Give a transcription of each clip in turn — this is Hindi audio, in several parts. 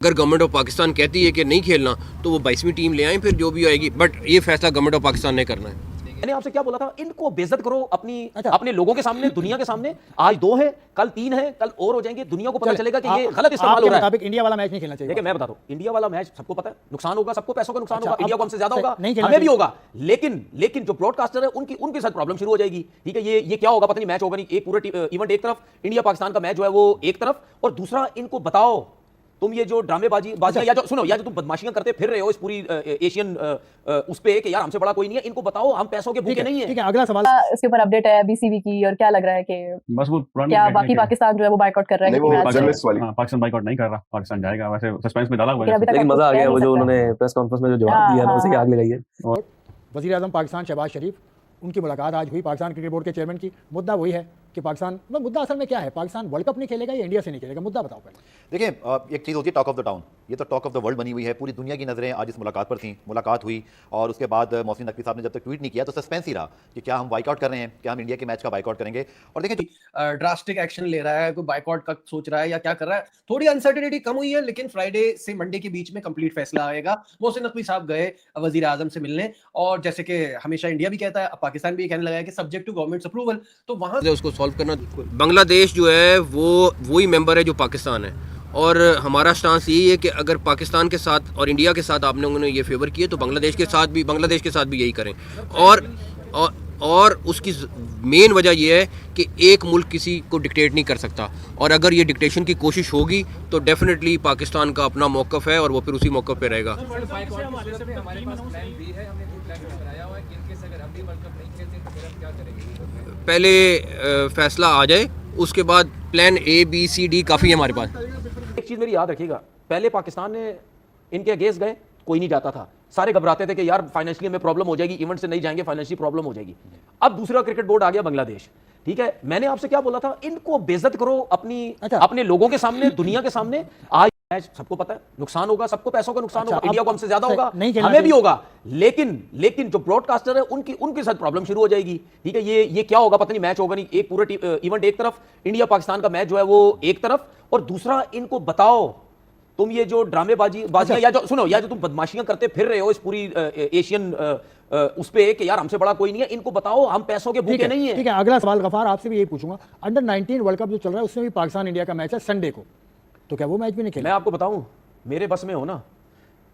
अगर गवर्नमेंट ऑफ पाकिस्तान कहती है कि नहीं खेलना तो वो 22वीं टीम ले आए, फिर जो भी आएगी, बट ये फैसला गवर्नमेंट ऑफ पाकिस्तान ने करना है। मैंने आपसे क्या बोला था, इनको बेइज्जत करो अपने लोगों के सामने, दुनिया के सामने। आज 2 है, कल 3 है, कल और हो जाएंगे, दुनिया को पता चलेगा कि ये गलत इस्तेमाल हो रहा है। इंडिया वाला मैच नहीं खेलना चाहिए। देखिए मैं बता दूं, इंडिया वाला मैच सबको पता है नुकसान होगा, सबको पैसों का नुकसान होगा, अच्छा, इंडिया को हमसे ज्यादा होगा, नहीं हमें भी होगा। लेकिन जो ब्रॉडकास्टर है उनके साथ प्रॉब्लम शुरू हो जाएगी। ठीक है, ये क्या होगा पता नहीं, मैच होगा नहीं, एक पूरा इवेंट एक तरफ, इंडिया पाकिस्तान का मैच जो है वो एक तरफ, और दूसरा इनको बताओ तुम ये जो ड्रामेबाजी या जो सुनो, या जो तुम बदमाशियां करते फिर रहे हो इस पूरी एशियन उस पे कि यार हमसे बड़ा कोई नहीं है, इनको बताओ हम पैसों के भूखे नहीं है। ठीक है, अगला सवाल इसके ऊपर अपडेट है बीसीबी की, और क्या लग रहा है कि बस वो पुरानी क्या बाकी पाकिस्तान जो है वो बायकॉट कर रहा है? पाकिस्तान बाइकआउट नहीं कर रहा, पाकिस्तान जाएगा। वैसे सस्पेंस में डाला हुआ लेकिन है। अभी तक लेकिन मजा आ आपको गया कह वो नहीं जो सकते। उन्होंने प्रेस कॉन्फ्रेंस में जो जवाब दिया ना, उसे आग लगाई है। वज़ीर आज़म पाकिस्तान शहबाज शरीफ, उनकी मुलाकात आज हुई पाकिस्तान क्रिकेट बोर्ड के चेयरमैन की। मुद्दा वही है कि पाकिस्तान, मुद्दा असल में क्या है, पाकिस्तान वर्ल्ड कप नहीं खेलेगा या इंडिया से नहीं खेलेगा, मुद्दा बताओ पहले। देखिए, एक चीज़ होती है टॉक ऑफ द टाउन, ये तो टॉक ऑफ द वर्ल्ड बनी हुई है, पूरी दुनिया की नज़रें आज इस मुलाकात पर थी। मुलाकात हुई और उसके बाद मोहसिन नकवी साहब ने जब तक ट्वीट नहीं किया तो सस्पेंस ही रहा कि क्या हम बाइकआउट कर रहे हैं, क्या हम इंडिया के मैच का बाइकआउट करेंगे। और देखें, ड्रास्टिक एक्शन ले रहा है, कोई बाइकआउट का सोच रहा है या क्या कर रहा है, थोड़ी अनसर्टेनिटी कम हुई है, लेकिन फ्राइडे से मंडे के बीच में कंप्लीट फैसला आएगा। मोहसिन नकवी साहब गए वजीर आजम से मिलने, और जैसे कि हमेशा इंडिया भी कहता है, पाकिस्तान भी कहने लगा है कि सब्जेक्ट टू गवर्नमेंट अप्रूवल, तो वहां उसको सॉल्व करना। बांग्लादेश जो है वो वही मेंबर है जो पाकिस्तान है, और हमारा स्टांस यही है कि अगर पाकिस्तान के साथ और इंडिया के साथ आप लोगों ने ये फेवर किए तो बांग्लादेश के साथ भी यही करें। और उसकी मेन वजह यह है कि एक मुल्क किसी को डिक्टेट नहीं कर सकता, और अगर ये डिक्टेशन की कोशिश होगी तो डेफिनेटली पाकिस्तान का अपना मौक़िफ़ है और वो फिर उसी मौक़िफ़ पे रहेगा। पहले फैसला आ जाए, उसके बाद plan A B C D काफ़ी है हमारे पास। एक चीज मेरी याद रखिएगा, पहले पाकिस्तान ने इनके अगेंस्ट गए, कोई नहीं जाता था, सारे घबराते थे कि यार फाइनेंशियली हमें प्रॉब्लम हो जाएगी, इवेंट से नहीं जाएंगे, फाइनेंशियली प्रॉब्लम हो जाएगी। अब दूसरा क्रिकेट बोर्ड आ गया बांग्लादेश। ठीक है, मैंने आपसे क्या बोला था, इनको बेइज्जत करो अपने लोगों के सामने, दुनिया के सामने। आज मैच सबको पता है नुकसान होगा, सबको पैसों का नुकसान होगा, इंडिया को हमसे ज्यादा होगा, हमें भी होगा। लेकिन जो ब्रॉडकास्टर है उनके साथ प्रॉब्लम शुरू हो जाएगी। ठीक है, ये क्या होगा पता नहीं, मैच होगा नहीं, एक पूरा इवेंट एक तरफ, इंडिया पाकिस्तान का मैच जो है वो एक तरफ, और दूसरा इनको बताओ तुम ये जो ड्रामेबाजी या जो सुनो, या जो तुम बदमाशियां करते फिर रहे हो इस पूरी एशियन उस पे कि यार हमसे बड़ा कोई नहीं है, इनको बताओ हम पैसों के भूखे नहीं है। ठीक है, अगला सवाल गफार आपसे भी यही पूछूंगा, अंडर 19 वर्ल्ड कप जो चल रहा है उसमें भी पाकिस्तान इंडिया का मैच है संडे को, तो क्या वो मैच भी नहीं खेला? मैं आपको बताऊं, मेरे बस में हो ना,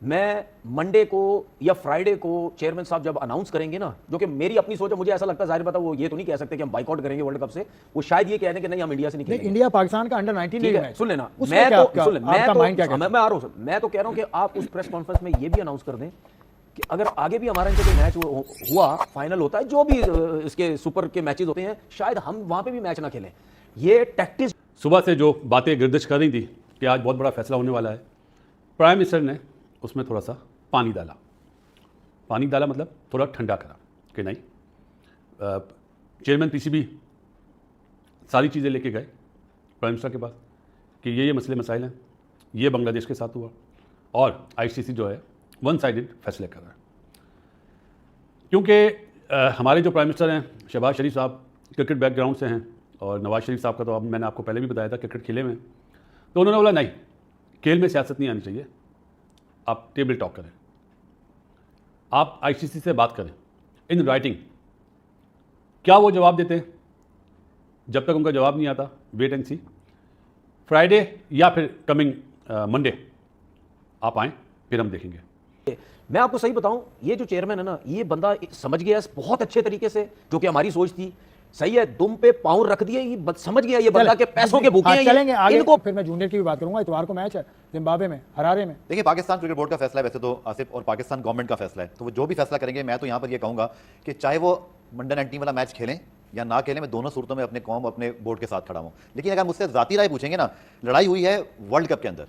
मैं मंडे को या फ्राइडे को चेयरमैन साहब जब अनाउंस करेंगे ना, जो कि मेरी अपनी सोच है, मुझे ऐसा लगता है, जाहिर बात है वो ये तो नहीं कह सकते कि हम बाइकआउट करेंगे वर्ल्ड कप से, वो शायद ये कह दें कि नहीं हम इंडिया से नहीं खेलेंगे। इंडिया पाकिस्तान का अंडर 19 मैच, सुन लेना, मैं आ रहा हूं, मैं तो कह रहा हूं कि आप उस प्रेस कॉन्फ्रेंस में ये भी अनाउंस कर दें कि अगर आगे भी हमारा इनसे कोई मैच हुआ, फाइनल होता है, जो भी इसके सुपर के मैचेस होते हैं, शायद हम वहां पे भी मैच ना खेलें। ये टैक्टिक्स सुबह से जो बातें गर्दिश कर रही थी कि आज बहुत बड़ा फैसला होने वाला है, प्राइम मिनिस्टर ने उसमें थोड़ा सा पानी डाला मतलब थोड़ा ठंडा करा कि नहीं, चेयरमैन पीसीबी सारी चीज़ें लेके गए प्राइम मिनिस्टर के पास कि ये मसले मसाइल हैं, ये बांग्लादेश के साथ हुआ, और आईसीसी जो है वन साइडेड फैसले कर रहा है। क्योंकि हमारे जो प्राइम मिनिस्टर हैं शहबाज शरीफ साहब क्रिकेट बैकग्राउंड से हैं, और नवाज शरीफ साहब का तो अब मैंने आपको पहले भी बताया था क्रिकेट खेले में, तो उन्होंने बोला नहीं, खेल में सियासत नहीं आनी चाहिए, आप टेबल टॉक करें, आप आईसीसी से बात करें इन राइटिंग। क्या वो जवाब देते हैं? जब तक उनका जवाब नहीं आता, वेट एंड सी, फ्राइडे या फिर कमिंग मंडे आप आएँ, फिर हम देखेंगे। मैं आपको सही बताऊं, ये जो चेयरमैन है ना, ये बंदा समझ गया बहुत अच्छे तरिके से, जो कि हमारी सोच थी सही है, दुम पे पांव रख दिए, ये समझ गया ये बंदा के पैसों के भूखे हैं। चलेंगे आगे इनको, फिर मैं जूनियर की भी बात करूंगा। इतवार को मैच है जिम्बाब्वे में, हरारे में। देखिए, पाकिस्तान क्रिकेट बोर्ड का फैसला है वैसे तो आसिफ, और पाकिस्तान गवर्नमेंट का फैसला है, तो वो जो भी फैसला करेंगे, मैं तो यहाँ पर ये कहूँगा कि चाहे वो अंडर 19 वाला मैच खेलें या ना खेलें, मैं दोनों सूरतों में अपने कौम, अपने बोर्ड के साथ खड़ा हूँ। लेकिन अगर मुझसे जाती राय पूछेंगे ना, लड़ाई हुई है वर्ल्ड कप के अंदर,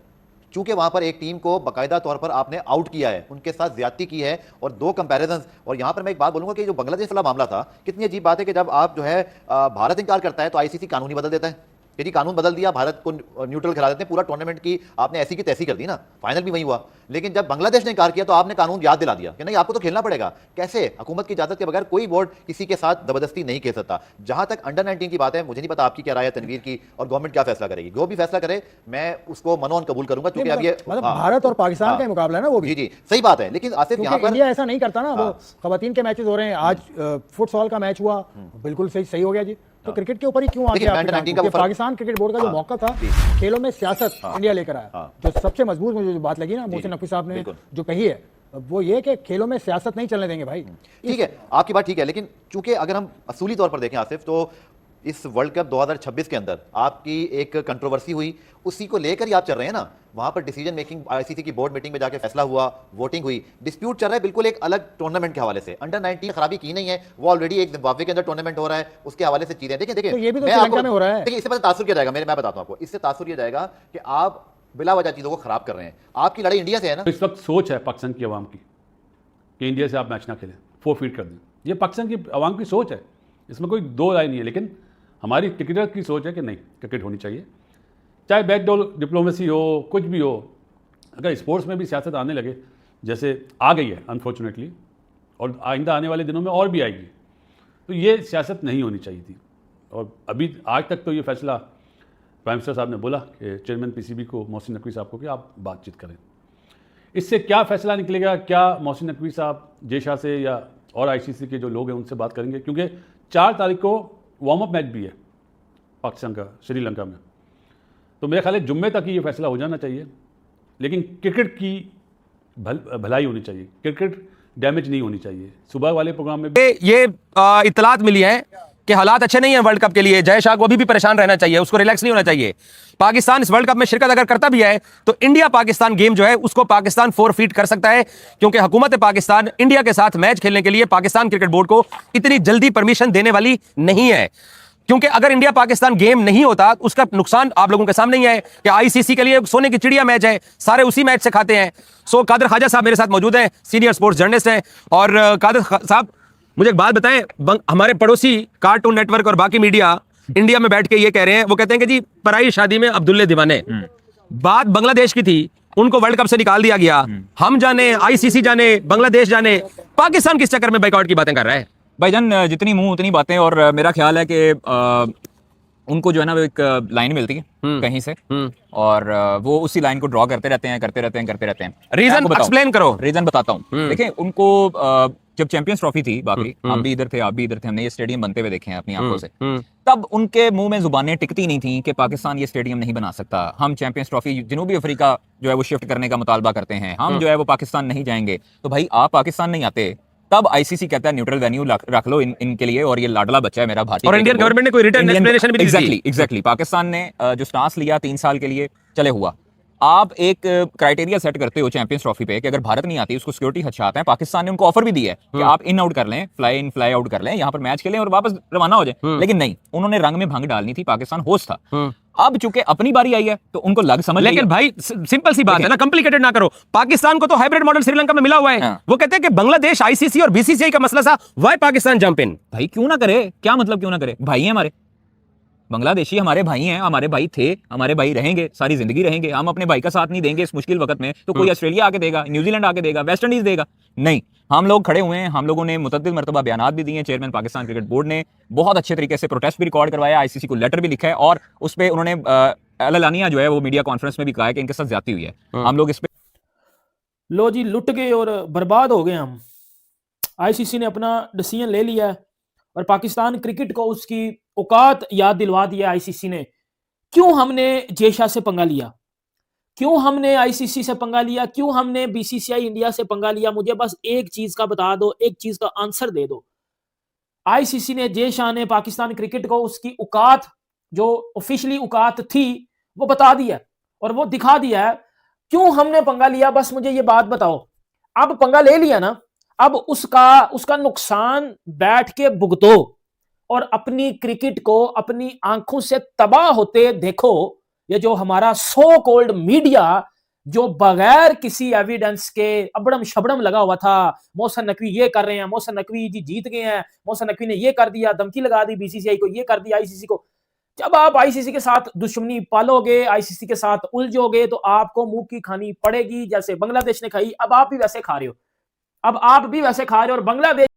चूंकि वहां पर एक टीम को बाकायदा तौर पर आपने आउट किया है, उनके साथ ज्यादती की है, और दो कंपैरिजन। और यहां पर मैं एक बात बोलूंगा कि जो बांग्लादेश वाला मामला था, कितनी अजीब बात है कि जब आप जो है भारत इनकार करता है तो आईसीसी कानूनी बदल देता है। यदि कानून बदल दिया, भारत को न्यूट्रल करा देते हैं, पूरा टूर्नामेंट की आपने ऐसी की तैसी कर दी ना, फाइनल भी वही हुआ। लेकिन जब बांग्लादेश ने इनकार किया तो आपने कानून याद दिला दिया कि नहीं आपको तो खेलना पड़ेगा। कैसे? हुकूमत की इजाजत के बगैर कोई बोर्ड किसी के साथ जबरदस्ती नहीं खेल सकता। जहां तक अंडर 19 की बात है, मुझे नहीं पता आपकी क्या राय है तनवीर की, और गवर्नमेंट क्या फैसला करेगी। जो भी फैसला करे मैं उसको मनोन कबूल करूंगा, क्योंकि अब ये मतलब भारत और पाकिस्तान का मुकाबला है ना वो भी। जी जी सही बात है, लेकिन आसिफ यहाँ पर इंडिया ऐसा नहीं करता ना। वो खवातीन के मैचेस हो रहे हैं, आज फुटसॉल का मैच हुआ, बिल्कुल सही हो गया जी। तो क्रिकेट के ऊपर ही क्यों आ गया आपके काम? क्योंकि पाकिस्तान क्रिकेट बोर्ड का जो मौका था, खेलों में सियासत इंडिया लेकर आया। जो सबसे मजबूत मुझे जो बात लगी ना मोहसिन नकवी साहब ने जो कही है, वो ये कि खेलों में सियासत नहीं चलने देंगे भाई। ठीक है, आपकी बात ठीक है, लेकिन चूंकि अगर हम असूली तौर पर देखें आसिफ, तो इस वर्ल्ड कप 2026 के अंदर आपकी एक कंट्रोवर्सी हुई, उसी को लेकर ही आप चल रहे हैं ना। वहां पर डिसीजन मेकिंग आईसीसी की बोर्ड मीटिंग में जाके फैसला हुआ, वोटिंग हुई, डिस्प्यूट चल रहा है बिल्कुल एक अलग टूर्नामेंट के हवाले से। अंडर 19 खराबी की नहीं है, वो ऑलरेडी एक जिम्बाब्वे के अंदर टूर्नामेंट हो रहा है, उसके हवाले से चीजें देखिए। तो ये भी तो श्रीलंका में हो रहा है। देखिए इससे तासुर किया जाएगा, मैं बताता हूं आपको, इससे तासुर किया जाएगा कि आप बिला वजह चीजों को खराब कर रहे हैं। आपकी लड़ाई इंडिया से है ना। इस वक्त सोच है पाकिस्तान की आवाम की कि इंडिया से आप मैच ना खेलें, फोरफीट कर दें। ये पाकिस्तान की आवाम की सोच है, इसमें कोई दो राय नहीं है। लेकिन हमारी क्रिकेटर की सोच है कि नहीं, क्रिकेट होनी चाहिए, चाहे बैकडोर डिप्लोमेसी हो, कुछ भी हो। अगर स्पोर्ट्स में भी सियासत आने लगे, जैसे आ गई है अनफॉर्चुनेटली, और आइंदा आने वाले दिनों में और भी आएगी, तो ये सियासत नहीं होनी चाहिए थी। और अभी आज तक तो ये फैसला प्राइम मिनिस्टर साहब ने बोला कि चेयरमैन पीसीबी को, मोहसिन नकवी साहब को, कि आप बातचीत करें। इससे क्या फैसला निकलेगा, क्या मोहसिन नकवी साहब जय शाह से या और आईसीसी के जो लोग हैं उनसे बात करेंगे, क्योंकि 4 तारीख को वार्म अप मैच भी है पाकिस्तान का श्रीलंका में। तो मेरे ख्याल है जुम्मे तक ही ये फैसला हो जाना चाहिए। लेकिन क्रिकेट की भलाई होनी चाहिए, क्रिकेट डैमेज नहीं होनी चाहिए। सुबह वाले प्रोग्राम में ये इतलात मिली है कि हालात अच्छे नहीं है वर्ल्ड कप के लिए। जय शाह को अभी भी परेशान रहना चाहिए, उसको रिलैक्स नहीं होना चाहिए। पाकिस्तान इस वर्ल्ड कप में शिरकत अगर करता भी है तो इंडिया पाकिस्तान गेम जो है उसको पाकिस्तान फोरफीट कर सकता है, क्योंकि हुकूमत पाकिस्तान इंडिया के साथ मैच खेलने के लिए पाकिस्तान क्रिकेट बोर्ड को इतनी जल्दी परमिशन देने वाली नहीं है। क्योंकि अगर इंडिया पाकिस्तान गेम नहीं होता उसका नुकसान आप लोगों के सामने ही है कि आईसीसी के लिए सोने की चिड़िया मैच है, सारे उसी मैच से खाते हैं। सो कादर ख्वाजा साहब मेरे साथ मौजूद हैं, सीनियर स्पोर्ट्स जर्नलिस्ट हैं। और कादर साहब मुझे एक बात बताएं, हमारे पड़ोसी कार्टून नेटवर्क और बाकी मीडिया इंडिया में बैठ के ये कह रहे हैं, वो कहते हैं कि जी पराई शादी में अब्दुल्ले दीवाने। बात बांग्लादेश की थी, उनको वर्ल्ड कप से निकाल दिया गया। हम जाने, आईसीसी जाने, बांग्लादेश जाने, पाकिस्तान किस चक्कर में बैकआउट की बातें कर रहा है? भाईजान जितनी मुंह उतनी बातें। और मेरा ख्याल है कि उनको जो है ना वो एक लाइन मिलती है कहीं से, और वो उसी लाइन को ड्रॉ करते रहते हैं। रीजन एक्सप्लेन करो। रीजन बताता हूँ। देखिए उनको जब चैंपियंस ट्रॉफी थी, बाकी हम भी इधर थे, आप भी इधर थे, हमने ये स्टेडियम बनते हुए देखे हैं अपनी आंखों से, तब उनके मुंह में जुबानें टिकती नहीं थी कि पाकिस्तान ये स्टेडियम नहीं बना सकता, हम चैंपियंस ट्रॉफी जनूबी अफ्रीका जो है वो शिफ्ट करने का मुतालबा करते हैं, हम जो है वो पाकिस्तान नहीं जाएंगे। तो भाई आप पाकिस्तान नहीं आते, तब आईसीसी कहता है न्यूट्रल वेन्यू रख लो इनके लिए, और ये लाडला बच्चा है मेरा भारतीय। और इंडियन गवर्नमेंट ने कोई रिटर्न एक्सप्लेनेशन भी नहीं दी। एग्जैक्टली पाकिस्तान ने जो स्टांस लिया 3 साल के लिए, चले हुआ। आप एक क्राइटेरिया सेट करते हो चैंपियंस ट्रॉफी पे कि अगर भारत नहीं आती उसको सिक्योरिटी खदशात है। पाकिस्तान ने उनको ऑफर भी दिया है कि आप इन आउट कर लें, फ्लाई इन फ्लाई आउट कर लें, यहाँ पर मैच खेलें और वापस रवाना हो जाए। लेकिन नहीं, उन्होंने रंग में भंग डालनी थी, पाकिस्तान होस्ट था। अब चूंकि अपनी बारी आई है तो उनको लग समझ। लेकिन भाई सिंपल सी बात है ना, कॉम्प्लिकेटेड ना करो। पाकिस्तान को तो हाइब्रिड मॉडल श्रीलंका में मिला हुआ है। वो कहते हैं कि बांग्लादेश आईसीसी और बीसीसीआई का मसला था, व्हाई पाकिस्तान जंप इन। भाई क्यों ना करे, क्या मतलब क्यों ना करे? भाई हैं हमारे बांग्लादेशी, हमारे भाई हैं, हमारे भाई थे, हमारे भाई रहेंगे, सारी जिंदगी रहेंगे। हम अपने भाई का साथ नहीं देंगे इस मुश्किल वक्त में तो कोई ऑस्ट्रेलिया आके देगा, न्यूजीलैंड आके देगा, वेस्ट इंडीज देगा? नहीं, हम लोग खड़े हुए हैं। हम लोगों ने मुतअद्दिद मरतबा बयानात भी दिए हैं। चेयरमैन पाकिस्तान क्रिकेट बोर्ड ने बहुत अच्छे तरीके से प्रोटेस्ट भी रिकॉर्ड करवाया, आईसीसी को लेटर भी लिखा है, और उस पर उन्होंने एलानिया जो है वो मीडिया कॉन्फ्रेंस में भी कहा है कि इनके साथ ज्यादती हुई है। हम लोग इस पे लो जी लुट गए और बर्बाद हो गए हम। आईसीसी ने अपना डिसीजन ले लिया है और पाकिस्तान क्रिकेट को उसकी औकात याद दिलवा दिया आईसीसी ने। क्यों हमने जय शाह से पंगा लिया, क्यों हमने आईसीसी से पंगा लिया, क्यों हमने बीसीसीआई इंडिया से पंगा लिया? मुझे बस एक चीज का बता दो, एक चीज का आंसर दे दो। आईसीसी ने, जय शाह ने पाकिस्तान क्रिकेट को उसकी औकात, जो ऑफिशियली औकात थी, वो बता दिया और वो दिखा दिया है। क्यों हमने पंगा लिया, बस मुझे ये बात बताओ। अब पंगा ले लिया ना, अब उसका नुकसान बैठ के भुगतो और अपनी क्रिकेट को अपनी आंखों से तबाह होते देखो। ये जो हमारा सो कॉल्ड मीडिया जो बगैर किसी एविडेंस के अबड़म शबड़म लगा हुआ था, मोहसिन नकवी ये कर रहे हैं, मोहसिन नकवी जी जीत गए हैं, मोहसिन नकवी ने ये कर दिया, धमकी लगा दी बीसीसीआई को, ये कर दिया आईसीसी को। जब आप आईसीसी के साथ दुश्मनी पालोगे, आईसीसी के साथ उलझोगे, तो आपको मुंह की खानी पड़ेगी। जैसे बांग्लादेश ने खाई, अब आप भी वैसे खा रहे हो, अब आप भी वैसे खा रहे हो। और बांग्लादेश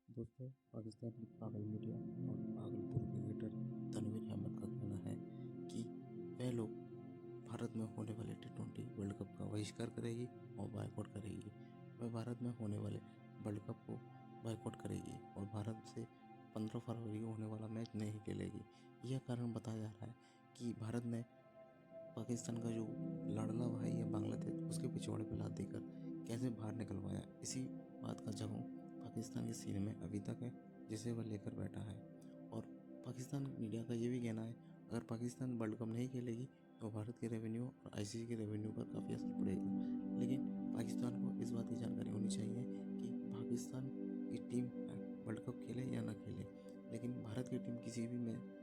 दोस्तों, पाकिस्तान की पागल मीडिया और पागलपुर क्रिकेटर तनवीर अहमद का कहना है कि वह लोग भारत में होने वाले T20 वर्ल्ड कप का बहिष्कार करेगी और बायकॉट करेगी। वह भारत में होने वाले वर्ल्ड कप को बायकॉट करेगी और भारत से 15 फरवरी को होने वाला मैच नहीं खेलेगी। यह कारण बताया जा रहा है कि भारत ने पाकिस्तान का जो लाडला भाई है बांग्लादेश, उसके पिछवाड़े पर लात देकर कैसे बाहर निकलवाया। इसी बात का जवाब पाकिस्तान के सीने में अभी तक है, जिसे वह लेकर बैठा है। और पाकिस्तान मीडिया का ये भी कहना है, अगर पाकिस्तान वर्ल्ड कप नहीं खेलेगी तो भारत के रेवेन्यू और आईसीसी के रेवेन्यू पर काफ़ी असर पड़ेगा। लेकिन पाकिस्तान को इस बात की जानकारी होनी चाहिए कि पाकिस्तान की टीम वर्ल्ड कप खेले या ना खेले, लेकिन भारत की टीम किसी भी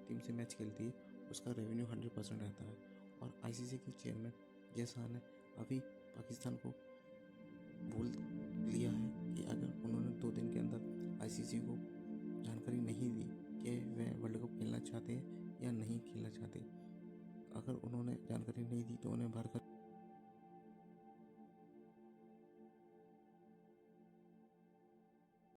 टीम से मैच खेलती है, उसका रेवेन्यू 100% रहता है। और आईसीसी के चेयरमैन जय शाह ने अभी पाकिस्तान को बोल लिया है कि अगर उन्होंने 2 दिन के अंदर आईसीसी को जानकारी नहीं दी कि वे वर्ल्ड कप खेलना चाहते हैं या नहीं खेलना चाहते, अगर उन्होंने जानकारी नहीं दी तो उन्हें बाहर कर